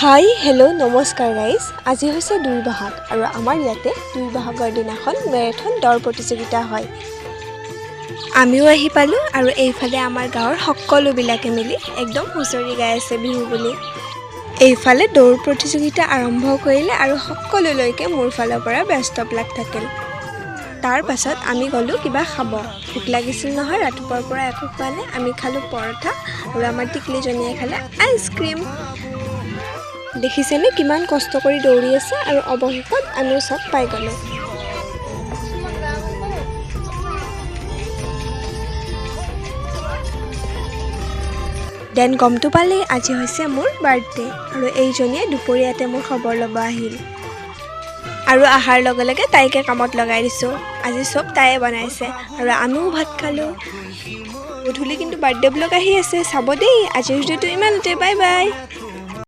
Hi hello' নমস্কাৰ guys. আজি হৈছে 2 বহাগ আৰু আমাৰ ইয়াতে 2 বহাগৰ দিনাখন মেৰাথন দৌৰ প্ৰতিযোগিতা হয়। আমিও আহি পালোঁ আৰু এইফালে আমাৰ গাঁৱৰ সকলোবিলাকে মিলি একদম হুঁচৰি গাই আছে বিহু বুলি। এইফালে দৌৰ প্ৰতিযোগিতা আৰম্ভ কৰিলে আৰু সকলোলৈকে মোৰ ফালৰ পৰা বেষ্ট অফ লাক থাকিল। তাৰ পাছত আমি গ'লোঁ কিবা খাব। ভোক লাগিছিল নহয়, ৰাতিপুৱাৰ পৰা একো খোৱা নাই। আমি খালোঁ পৰঠা আৰু আমাৰ টিকলিজনীয়ে খালে আইচক্ৰীম। দেখিছেনে কিমান কষ্ট কৰি দৌৰি আছে আৰু অৱশেষত আমিও চব পাই গ'লোঁ। দেন গমটো পালেই আজি হৈছে মোৰ বাৰ্থডে আৰু এইজনীয়ে দুপৰীয়াতে মোৰ খবৰ ল'ব আহিল আৰু অহাৰ লগে লগে তাইকে কামত লগাই দিছোঁ। আজি চব তাইয়ে বনাইছে আৰু আমিও ভাত খালোঁ। গধূলি কিন্তু বাৰ্থডে ব্লগ আহি আছে, চাব দেই। আজিৰ ভিডিঅ'টো ইমানতে, বাই বাই।